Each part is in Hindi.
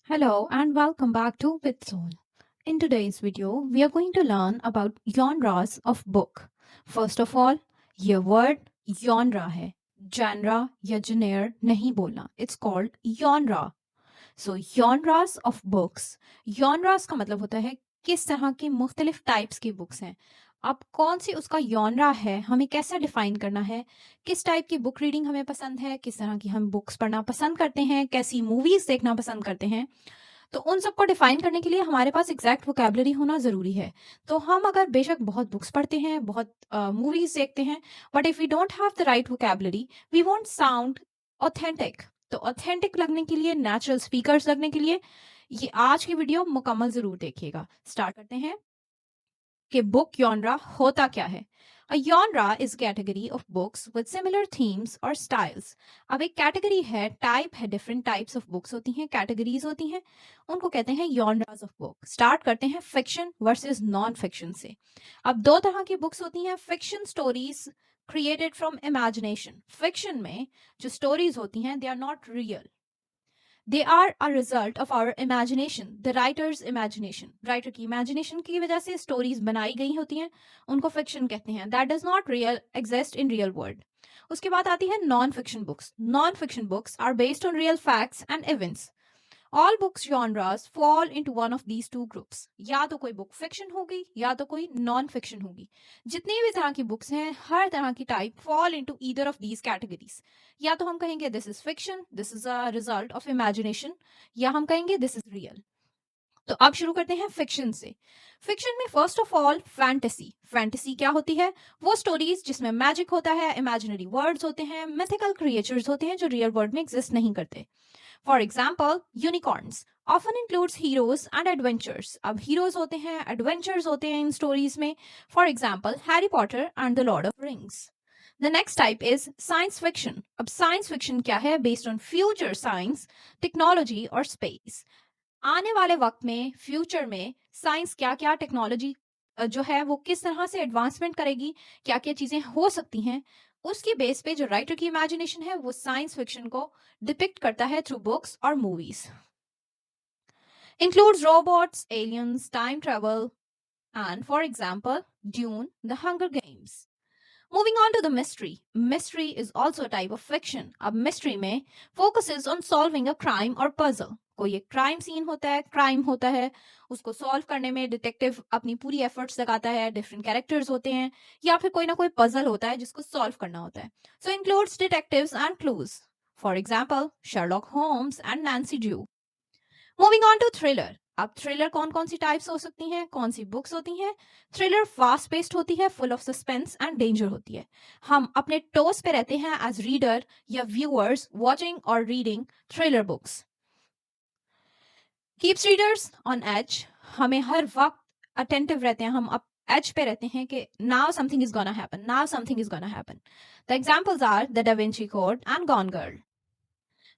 Hello and welcome back to With In today's video, we are going to learn about genres of book. First of all, ये word genre है. Genre या genre नहीं बोलना. It's called genre. So genres of books. Genres का मतलब होता है किस तरह की मुख्तलिफ टाइप्स की बुक्स हैं. अब कौन सी उसका genre है, हमें कैसे डिफाइन करना है, किस टाइप की बुक रीडिंग हमें पसंद है, किस तरह की हम बुक्स पढ़ना पसंद करते हैं, कैसी मूवीज देखना पसंद करते हैं. तो उन सबको डिफाइन करने के लिए हमारे पास एग्जैक्ट वोकैबुलरी होना ज़रूरी है. तो हम अगर बेशक बहुत बुक्स पढ़ते हैं, बहुत मूवीज देखते हैं, but if we don't have the right vocabulary, we won't sound authentic. तो ऑथेंटिक लगने के लिए, नेचुरल स्पीकर्स लगने के लिए ये आज की वीडियो मुकम्मल ज़रूर देखिएगा. स्टार्ट करते हैं कि बुक जॉनरा होता क्या है. A genre is category of books with similar themes or styles. अब एक कैटेगरी है, टाइप है, डिफरेंट टाइप्स ऑफ बुक्स होती हैं, कैटेगरीज होती हैं, उनको कहते हैं genres ऑफ बुक. स्टार्ट करते हैं फिक्शन वर्सेस नॉन फिक्शन से. अब दो तरह की बुक्स होती हैं. Fiction stories created from imagination. Fiction में जो स्टोरीज होती हैं, they are not real. They are a result of our imagination, the writer's imagination. Writer की इमेजिनेशन की वजह से स्टोरीज बनाई गई होती हैं, उनको फिक्शन कहते हैं. That does not real exist in real world. उसके बाद आती है non fiction books. Non fiction books are based on real facts and events. All books genres fall into one of these two groups. या तो कोई बुक फिक्शन होगी या तो कोई नॉन फिक्शन होगी. जितनी भी तरह की बुक्स हैं, हर तरह की type fall into either of these categories. या तो हम कहेंगे this is fiction, this is a result of imagination, या हम कहेंगे दिस इज रियल. तो अब शुरू करते हैं फिक्शन से. फिक्शन में first of all fantasy. Fantasy क्या होती है? वो स्टोरीज जिसमें मैजिक होता है, इमेजिनरी वर्ड्स होते हैं, मिथिकल क्रिएचर्स होते हैं जो रियल वर्ल्ड में एग्जिस्ट नहीं करते. For example, unicorns often includes heroes and adventures. अब heroes होते हैं, adventures होते हैं इन stories में. For example, Harry Potter and the Lord of Rings. The next type is science fiction. अब science fiction क्या है? Based on future science, technology और space. आने वाले वक्त में, फ्यूचर में साइंस क्या क्या टेक्नोलॉजी जो है वो किस तरह से एडवांसमेंट करेगी, क्या क्या चीज़ें हो सकती हैं, उसकी बेस पे जो राइटर की इमेजिनेशन है वो साइंस फिक्शन को डिपिक्ट करता है थ्रू बुक्स और movies. Includes robots, aliens, time travel and for example dune, the hunger games. Moving on to the mystery. Mystery is also a type of fiction. अब mystery में focuses on solving a crime or puzzle. कोई एक crime scene होता है, crime होता है, उसको solve करने में डिटेक्टिव अपनी पूरी efforts लगाता है, different characters होते हैं, या फिर कोई ना कोई puzzle होता है जिसको solve करना होता है. So includes detectives and clues. For example, Sherlock Holmes and Nancy Drew. Moving on to thriller. अब थ्रिलर कौन कौन सी टाइप्स हो सकती हैं, कौन सी बुक्स होती हैं? थ्रिलर फास्ट पेस्ड होती है, full of suspense and danger होती है. हम अपने टोस पे रहते हैं एज रीडर या व्यूअर्स वॉचिंग और reading thriller books. Keeps readers on edge. हमें हर वक्त अटेंटिव रहते हैं, हम एज पे रहते हैं कि now something is gonna happen, now something is gonna happen. The examples are the Da Vinci code and gone girl.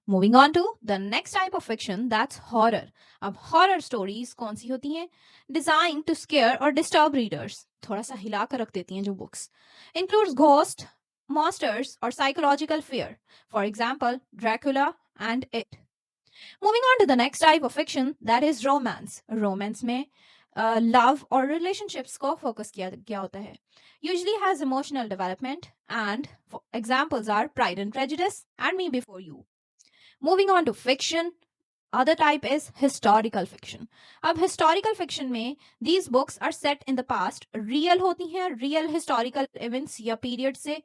Moving on to the next type of fiction, that's horror. अब horror stories कौन सी होती हैं? Designed to scare or disturb readers. थोड़ा सा हिला कर रख देती हैं जो books. Includes ghost, monsters और psychological fear. For example, Dracula and It. Moving on to the next type of fiction, that is romance. Romance में love और relationships को focus किया गया होता है. Usually has emotional development and examples are Pride and Prejudice and Me Before You. Moving on to fiction, other type is historical fiction. अब historical fiction में these books are set in the past. Real होती हैं, real historical events या period से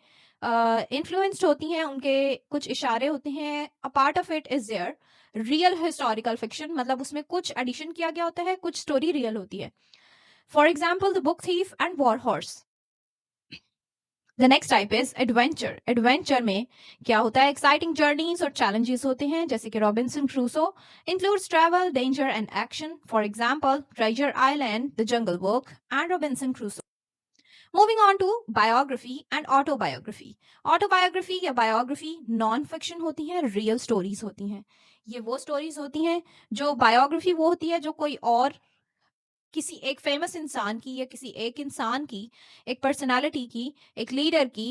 influenced होती हैं, उनके कुछ इशारे होते हैं. A part of it is there. Real historical fiction मतलब उसमें कुछ addition किया गया होता है, कुछ story real होती है. For example, The Book Thief and War Horse. The next type is adventure. Adventure में क्या होता है? Exciting journeys और challenges होते हैं, जैसे कि Robinson Crusoe. Includes travel, danger and action. For example, Treasure Island, The Jungle Book and Robinson Crusoe. Moving on to biography and autobiography. Autobiography या biography non-fiction होती हैं, real stories होती हैं. ये वो stories होती हैं जो biography वो होती है जो कोई और किसी एक फेमस इंसान की या किसी एक इंसान की, एक पर्सनालिटी की, एक लीडर की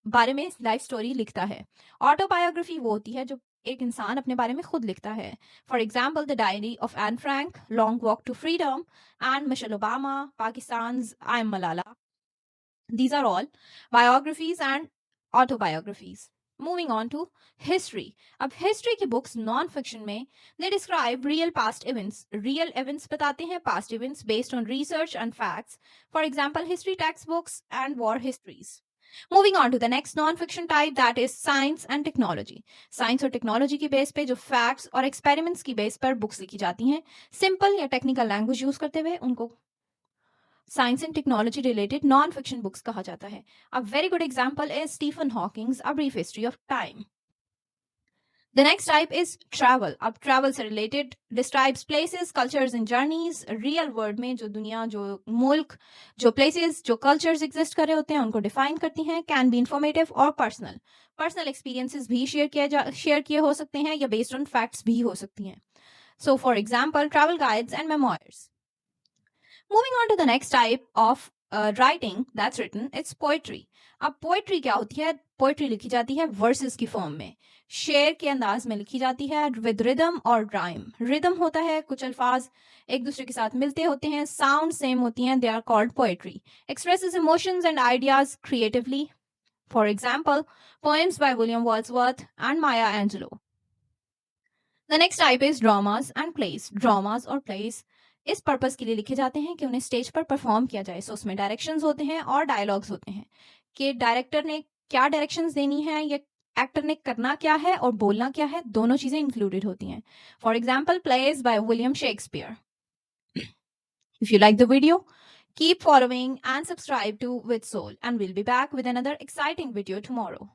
बारे में लाइफ स्टोरी लिखता है। ऑटोबायोग्राफी वो होती है जो एक इंसान अपने बारे में खुद लिखता है। For example the diary of Anne Frank, long walk to freedom and Michelle Obama, Pakistan I am Malala. These are all biographies and autobiographies. Moving on to history. अब history की books non-fiction में they describe real past events. Real events बताते हैं past events based on research and facts. For example, history textbooks and war histories. Moving on to the next non-fiction type, that is science and technology. Science और technology की बेस पे जो facts और experiments की बेस पर books लिखी जाती हैं, simple या technical language यूज करते हुए उनको science and technology related non fiction books कहा जाता है। A very good example is Stephen Hawking's a brief history of time. The next type is travel. अब ट्रैवल से related describes places, cultures and journeys. Real world में जो दुनिया, जो मुल्क, जो प्लेसेस, जो कल्चर्स एग्जिस्ट कर रहे होते हैं उनको डिफाइन करती हैं। कैन बी इंफॉर्मेटिव और पर्सनल। पर्सनल एक्सपीरियंसेस भी शेयर किए हो सकते हैं या बेस्ड ऑन फैक्ट्स भी हो सकती हैं। So for example travel guides and memoirs. Moving on to the next type of writing that's written, it's poetry. अब पोएट्री क्या होती है? पोएट्री लिखी जाती है वर्सेस की फॉर्म में, शेर के अंदाज में लिखी जाती है विद रिदम और राइम। रिदम होता है कुछ अल्फाज एक दूसरे के साथ मिलते होते हैं, साउंड सेम होती हैं, they are called poetry. Expresses emotions and ideas creatively. For example poems by William Wordsworth and Maya Angelou. The next type is dramas and plays. Dramas और प्लेस इस पर्पस के लिए लिखे जाते हैं कि उन्हें स्टेज पर परफॉर्म किया जाए। सो उसमें डायरेक्शंस होते हैं और डायलॉग्स होते हैं कि डायरेक्टर ने क्या डायरेक्शंस देनी है या एक्टर ने करना क्या है और बोलना क्या है, दोनों चीजें इंक्लूडेड होती हैं। For example place by William Shakespeare. If you like the video, keep following and subscribe to With Soul, and we'll be back with another exciting video tomorrow.